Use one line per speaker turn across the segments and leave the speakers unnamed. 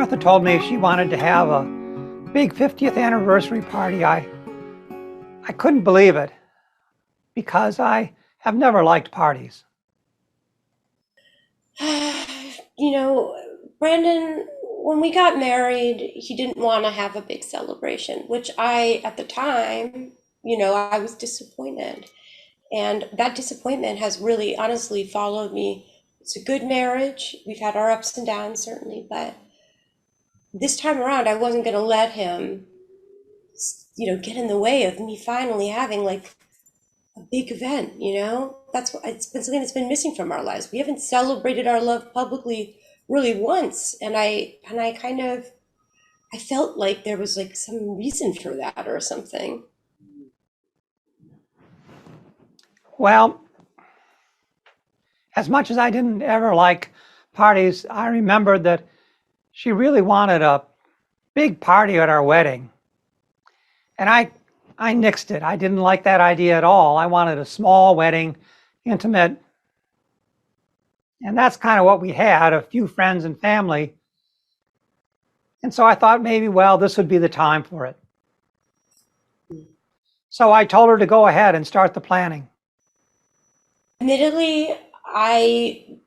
Martha told me she wanted to have a big 50th anniversary party. I couldn't believe it because I have never liked parties.
You know, Brandon, when we got married, he didn't want to have a big celebration, which at the time, I was disappointed. And that disappointment has really honestly followed me. It's a good marriage. We've had our ups and downs, certainly, but this time around, I wasn't going to let him, get in the way of me finally having like a big event. That's what it's been something that's been missing from our lives. We haven't celebrated our love publicly really once. And I kind of I felt like there was like some reason for that or something.
Well, as much as I didn't ever like parties, I remembered that she really wanted a big party at our wedding. And I nixed it. I didn't like that idea at all. I wanted a small wedding, intimate. And that's kind of what we had, a few friends and family. And so I thought maybe, well, this would be the time for it. So I told her to go ahead and start the planning.
Admittedly, I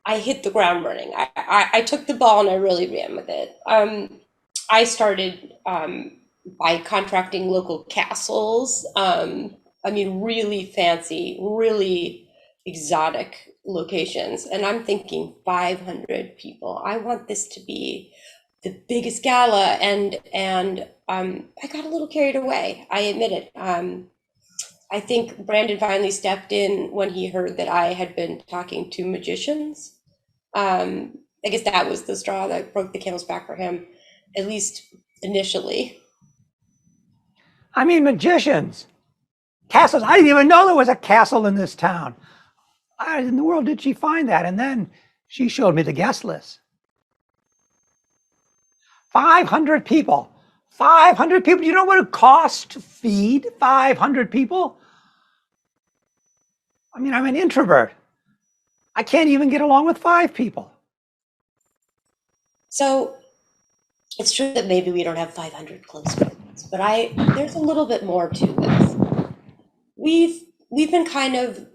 hit the ground running. I took the ball and I really ran with it. I started by contracting local castles. I mean, really fancy, really exotic locations. And I'm thinking 500 people. I want this to be the biggest gala. And I got a little carried away. I admit it. I think Brandon finally stepped in when he heard that I had been talking to magicians. I guess that was the straw that broke the camel's back for him, at least initially.
I mean, magicians, castles. I didn't even know there was a castle in this town. How in the world did she find that? And then she showed me the guest list. 500 people. 500 people. Do you know what it costs to feed 500 people? I mean, I'm an introvert. I can't even get along with 5 people.
So it's true that maybe we don't have 500 close friends, but there's a little bit more to this. We've been kind of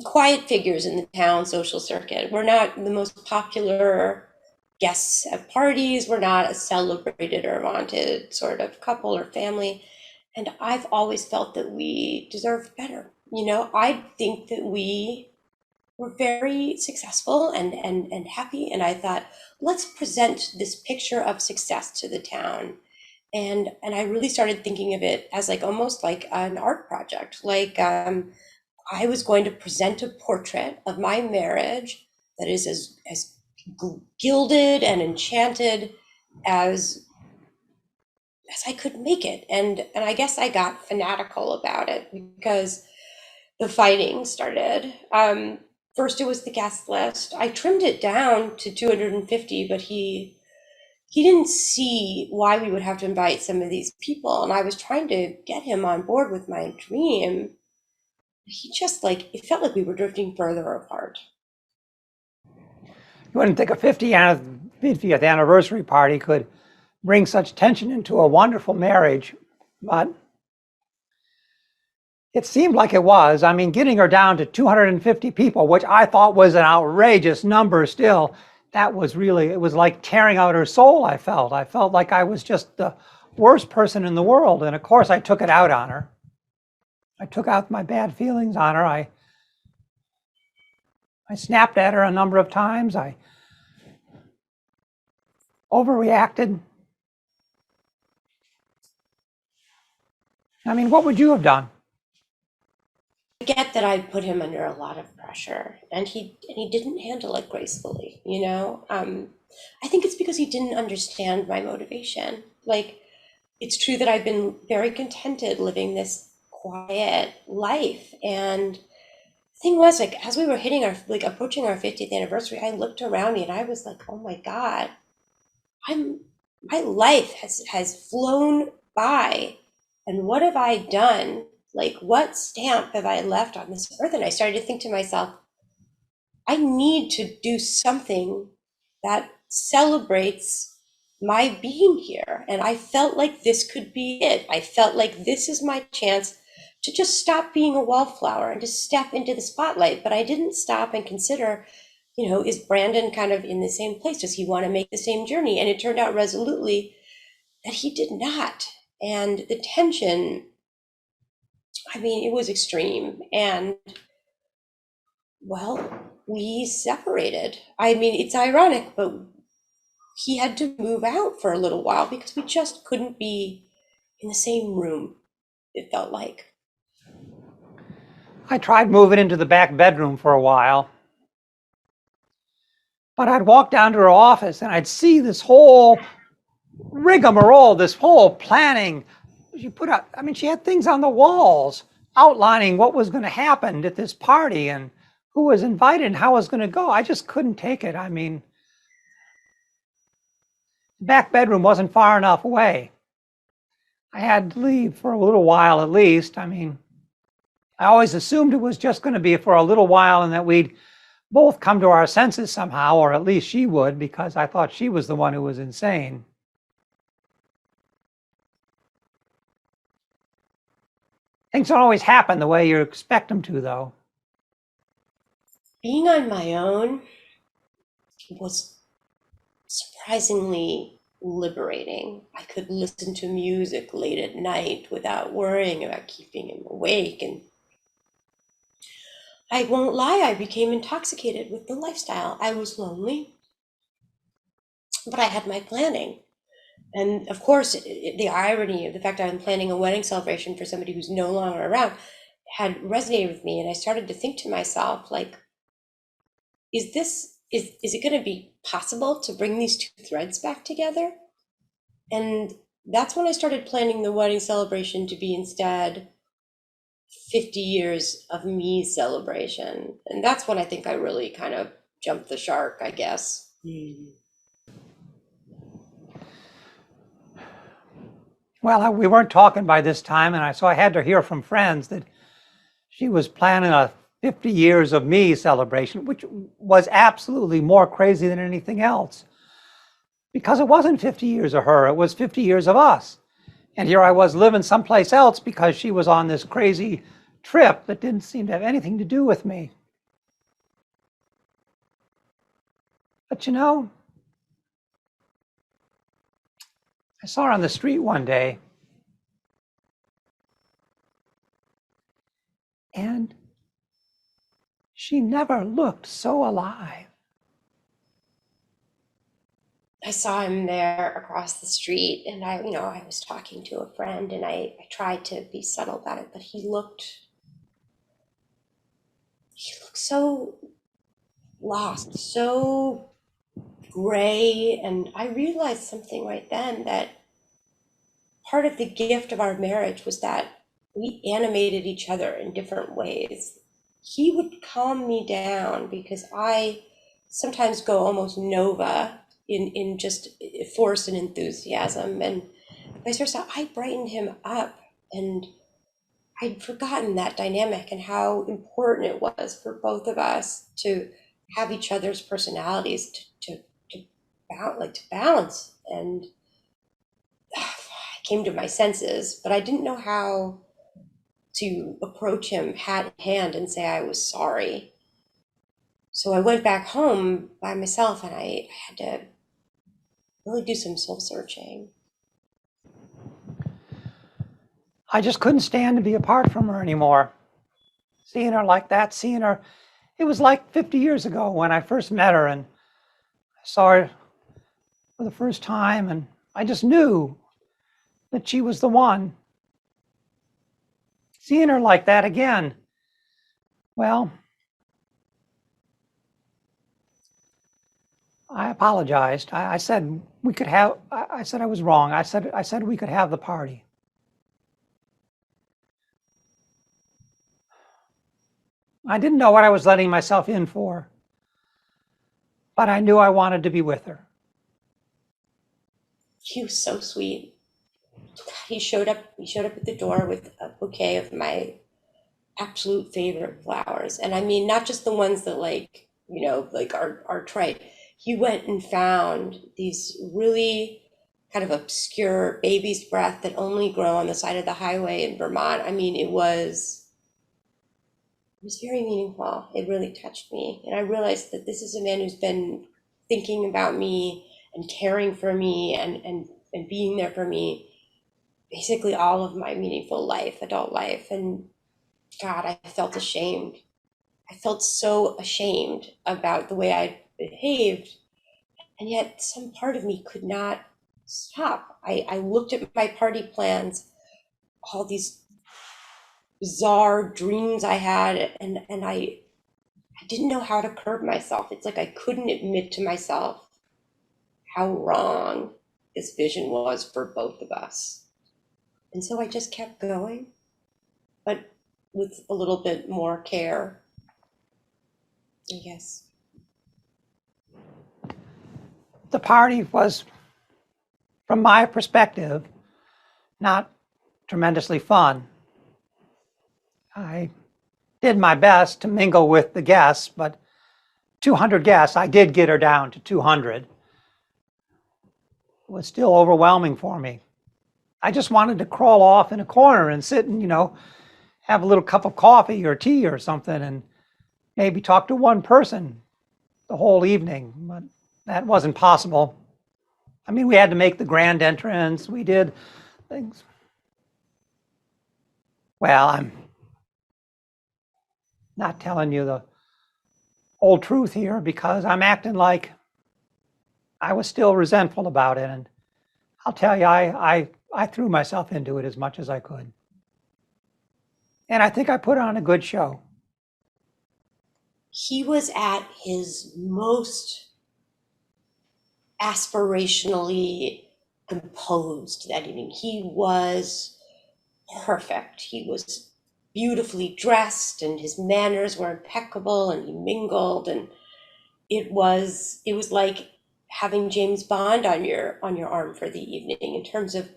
quiet figures in the town social circuit. We're not the most popular guests at parties. We're not a celebrated or wanted sort of couple or family. And I've always felt that we deserve better. I think that we were very successful and happy. And I thought, let's present this picture of success to the town. And I really started thinking of it as like almost like an art project. Like I was going to present a portrait of my marriage that is as gilded and enchanted as I could make it. And I guess I got fanatical about it because the fighting started. First, it was the guest list. I trimmed it down to 250, but he didn't see why we would have to invite some of these people. And I was trying to get him on board with my dream. He just it felt like we were drifting further apart.
You wouldn't think a 50th anniversary party could bring such tension into a wonderful marriage, but it seemed like it was. I mean, getting her down to 250 people, which I thought was an outrageous number still, that was really, it was like tearing out her soul, I felt. I felt like I was just the worst person in the world. And of course, I took it out on her. I took out my bad feelings on her. I snapped at her a number of times. I overreacted. I mean, what would you have done?
I get that I put him under a lot of pressure, and he didn't handle it gracefully. I think it's because he didn't understand my motivation. Like, it's true that I've been very contented living this quiet life, and the thing was, like, as we were approaching our 50th anniversary, I looked around me and I was like, oh my God, my life has flown by, and what have I done? Like, what stamp have I left on this earth? And I started to think to myself, I need to do something that celebrates my being here. And I felt like this could be it. I felt like this is my chance to just stop being a wallflower and to step into the spotlight. But I didn't stop and consider, is Brandon kind of in the same place? Does he want to make the same journey? And it turned out resolutely that he did not. And the tension, I mean, it was extreme. And well, we separated. I mean, it's ironic, but he had to move out for a little while because we just couldn't be in the same room, it felt like.
I tried moving into the back bedroom for a while, but I'd walk down to her office and I'd see this whole rigmarole, this whole planning. She had things on the walls outlining what was going to happen at this party and who was invited and how it was going to go. I just couldn't take it. I mean, the back bedroom wasn't far enough away. I had to leave for a little while at least. I mean, I always assumed it was just going to be for a little while and that we'd both come to our senses somehow, or at least she would, because I thought she was the one who was insane. Things don't always happen the way you expect them to, though.
Being on my own was surprisingly liberating. I could listen to music late at night without worrying about keeping him awake. And I won't lie, I became intoxicated with the lifestyle. I was lonely, but I had my planning. And of course, the irony of the fact I'm planning a wedding celebration for somebody who's no longer around had resonated with me. And I started to think to myself, like, is it going to be possible to bring these two threads back together? And that's when I started planning the wedding celebration to be instead 50 years of me celebration. And that's when I think I really kind of jumped the shark, I guess.
Well, we weren't talking by this time, and so I had to hear from friends that she was planning a 50 years of me celebration, which was absolutely more crazy than anything else. Because it wasn't 50 years of her, it was 50 years of us. And here I was living someplace else because she was on this crazy trip that didn't seem to have anything to do with me. But I saw her on the street one day, and she never looked so alive.
I saw him there across the street, and I was talking to a friend, and I tried to be subtle about it, but he looked so lost, so gray. And I realized something right then, that part of the gift of our marriage was that we animated each other in different ways. He would calm me down because I sometimes go almost nova in just force and enthusiasm, and vice versa. I brightened him up, and I'd forgotten that dynamic and how important it was for both of us to have each other's personalities to balance. And I came to my senses, but I didn't know how to approach him hat in hand and say I was sorry. So I went back home by myself, and I had to really do some soul searching.
I just couldn't stand to be apart from her anymore. Seeing her like that, it was like 50 years ago when I first met her, and I saw her for the first time, and I just knew that she was the one. Seeing her like that again, well, I apologized. I said we could have. I said I was wrong. I said we could have the party. I didn't know what I was letting myself in for, but I knew I wanted to be with her.
He was so sweet. He showed up at the door with a bouquet of my absolute favorite flowers. And I mean, not just the ones that like are trite. He went and found these really kind of obscure baby's breath that only grow on the side of the highway in Vermont. I mean, it was very meaningful. It really touched me. And I realized that this is a man who's been thinking about me and caring for me and being there for me basically all of my meaningful life, adult life. And God, I felt ashamed. I felt so ashamed about the way I behaved. And yet some part of me could not stop. I looked at my party plans, all these bizarre dreams I had, and I didn't know how to curb myself. It's like I couldn't admit to myself how wrong this vision was for both of us. And so I just kept going, but with a little bit more care, I guess.
The party was, from my perspective, not tremendously fun. I did my best to mingle with the guests, but 200 guests, I did get her down to 200. It was still overwhelming for me. I just wanted to crawl off in a corner and sit and, have a little cup of coffee or tea or something and maybe talk to one person the whole evening, but that wasn't possible. I mean, we had to make the grand entrance. We did things. Well, I'm not telling you the whole truth here because I'm acting like I was still resentful about it. And I'll tell you, I threw myself into it as much as I could. And I think I put on a good show.
He was at his most aspirationally composed that evening. He was perfect. He was beautifully dressed and his manners were impeccable and he mingled, and it was like having James Bond on your arm for the evening in terms of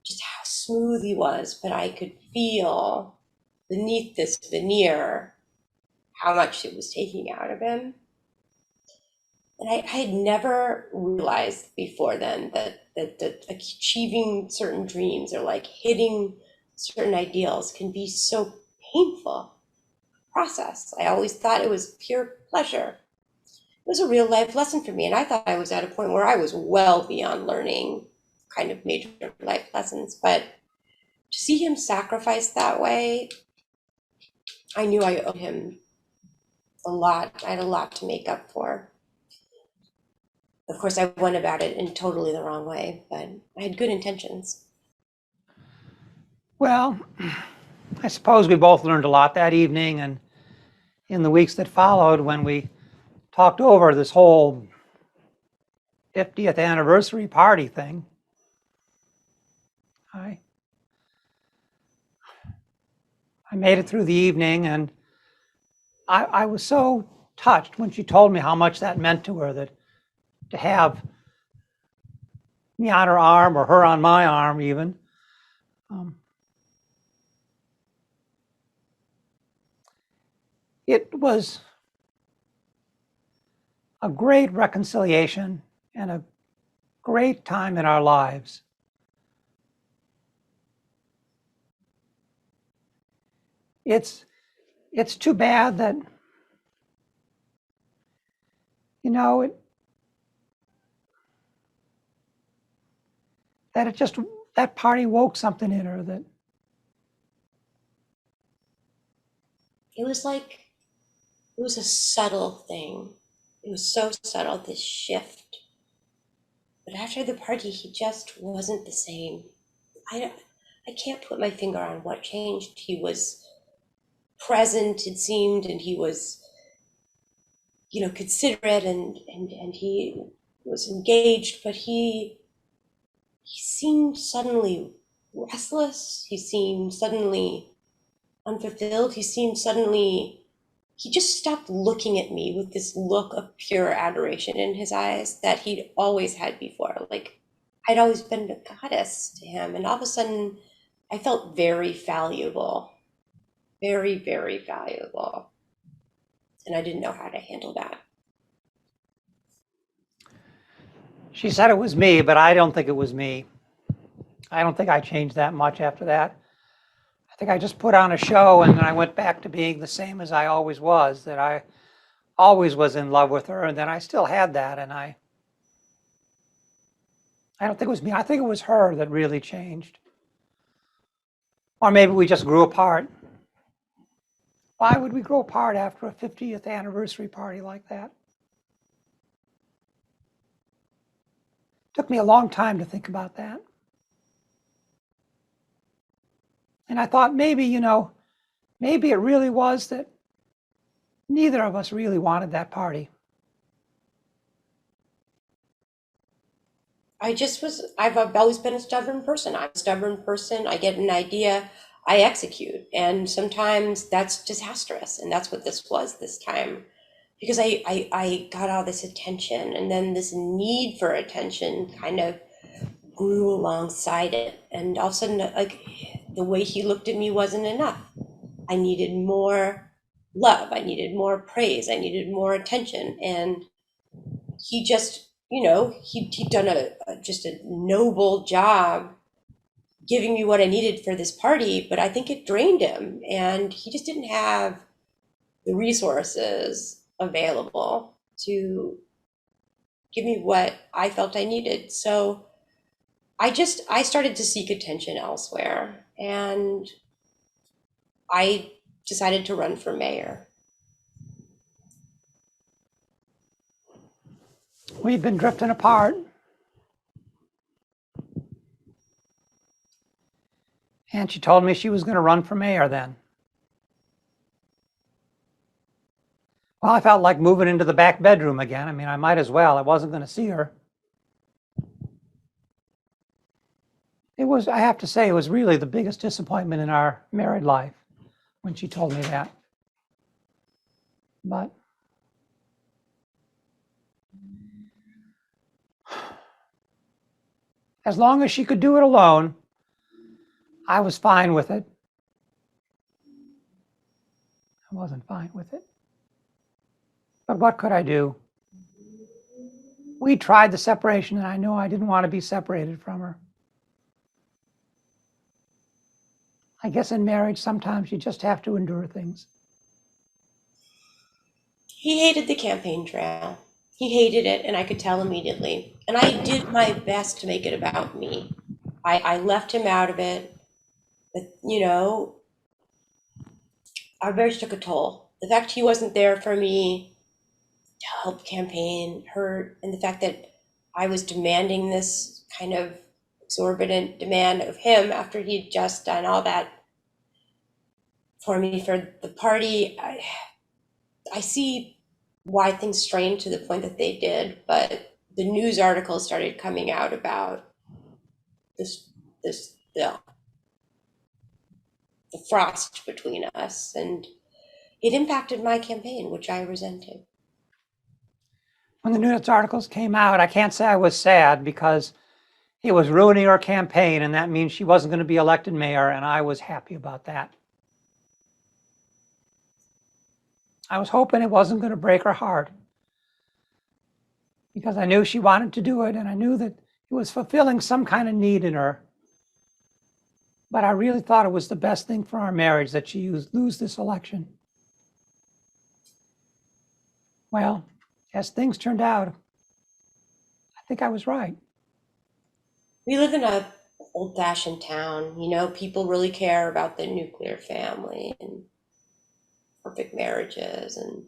just how smooth he was, but I could feel beneath this veneer how much it was taking out of him. And I had never realized before then that achieving certain dreams or like hitting certain ideals can be so painful process. I always thought it was pure pleasure. It was a real life lesson for me. And I thought I was at a point where I was well beyond learning kind of major life lessons. But to see him sacrifice that way, I knew I owed him a lot. I had a lot to make up for. Of course, I went about it in totally the wrong way, but I had good intentions.
Well, I suppose we both learned a lot that evening and in the weeks that followed when we talked over this whole 50th anniversary party thing. I made it through the evening, and I was so touched when she told me how much that meant to her, that to have me on her arm or her on my arm even. It was a great reconciliation and a great time in our lives. It's too bad that, that it just, that party woke something in her that,
It was like, it was a subtle thing. It was so subtle, this shift. But after the party, he just wasn't the same. I, I can't put my finger on what changed. He was present, it seemed, and he was, considerate and he was engaged, but he seemed suddenly restless. He seemed suddenly unfulfilled. He just stopped looking at me with this look of pure adoration in his eyes that he'd always had before. Like I'd always been a goddess to him. And all of a sudden, I felt very valuable, very, very valuable. And I didn't know how to handle that.
She said it was me, but I don't think it was me. I don't think I changed that much after that. I think I just put on a show and then I went back to being the same as I always was, that I always was in love with her, and then I still had that, and I don't think it was me. I think it was her that really changed. Or maybe we just grew apart. Why would we grow apart after a 50th anniversary party like that? Took me a long time to think about that. And I thought maybe, maybe it really was that neither of us really wanted that party.
I've always been a stubborn person. I'm a stubborn person. I get an idea, I execute. And sometimes that's disastrous. And that's what this was this time. Because I got all this attention, and then this need for attention kind of grew alongside it. And all of a sudden, like, the way he looked at me wasn't enough. I needed more love. I needed more praise. I needed more attention. And he just, he'd done just a noble job giving me what I needed for this party, but I think it drained him, and he just didn't have the resources available to give me what I felt I needed. So I started to seek attention elsewhere, and I decided to run for mayor.
We'd been drifting apart. And she told me she was going to run for mayor then. Well, I felt like moving into the back bedroom again. I mean, I might as well. I wasn't going to see her. I have to say, it was really the biggest disappointment in our married life when she told me that. But as long as she could do it alone, I was fine with it. I wasn't fine with it. But what could I do? We tried the separation, and I knew I didn't want to be separated from her. I guess in marriage, sometimes you just have to endure things.
He hated the campaign trail. He hated it, and I could tell immediately. And I did my best to make it about me. I left him out of it, but our marriage took a toll. The fact he wasn't there for me to help campaign hurt, and the fact that I was demanding this kind of exorbitant demand of him after he'd just done all that for me for the party. I see why things strained to the point that they did, but the news articles started coming out about the frost between us, and it impacted my campaign, which I resented.
When the news articles came out, I can't say I was sad because it was ruining her campaign, and that means she wasn't going to be elected mayor, and I was happy about that. I was hoping it wasn't going to break her heart because I knew she wanted to do it, and I knew that it was fulfilling some kind of need in her. But I really thought it was the best thing for our marriage that she lose this election. Well, as things turned out, I think I was right.
We live in a old-fashioned town. People really care about the nuclear family and perfect marriages, and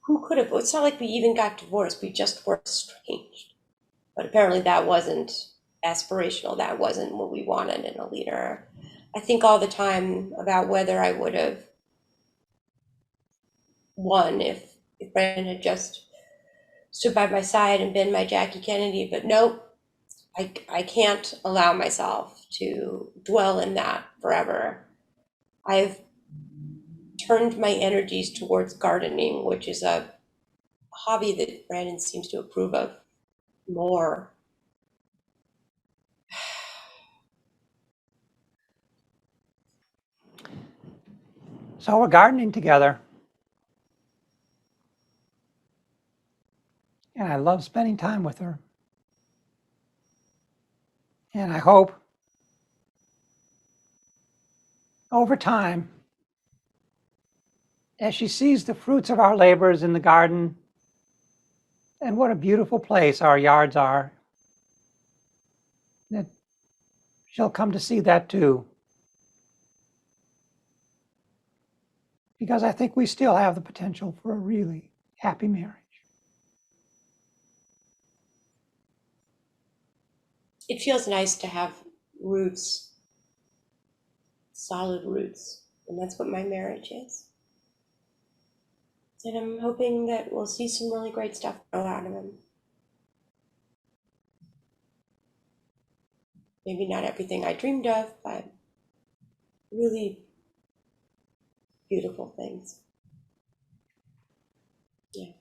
who could have? It's not like we even got divorced. We just were estranged. But apparently that wasn't aspirational. That wasn't what we wanted in a leader. I think all the time about whether I would have won if Brandon had just stood by my side and been my Jackie Kennedy. But nope, I can't allow myself to dwell in that forever. I've turned my energies towards gardening, which is a hobby that Brandon seems to approve of more.
So we're gardening together. And I love spending time with her. And I hope over time, as she sees the fruits of our labors in the garden and what a beautiful place our yards are, that she'll come to see that too. Because I think we still have the potential for a really happy marriage.
It feels nice to have roots, solid roots, and that's what my marriage is. And I'm hoping that we'll see some really great stuff grow out of him. Maybe not everything I dreamed of, but really beautiful things. Yeah.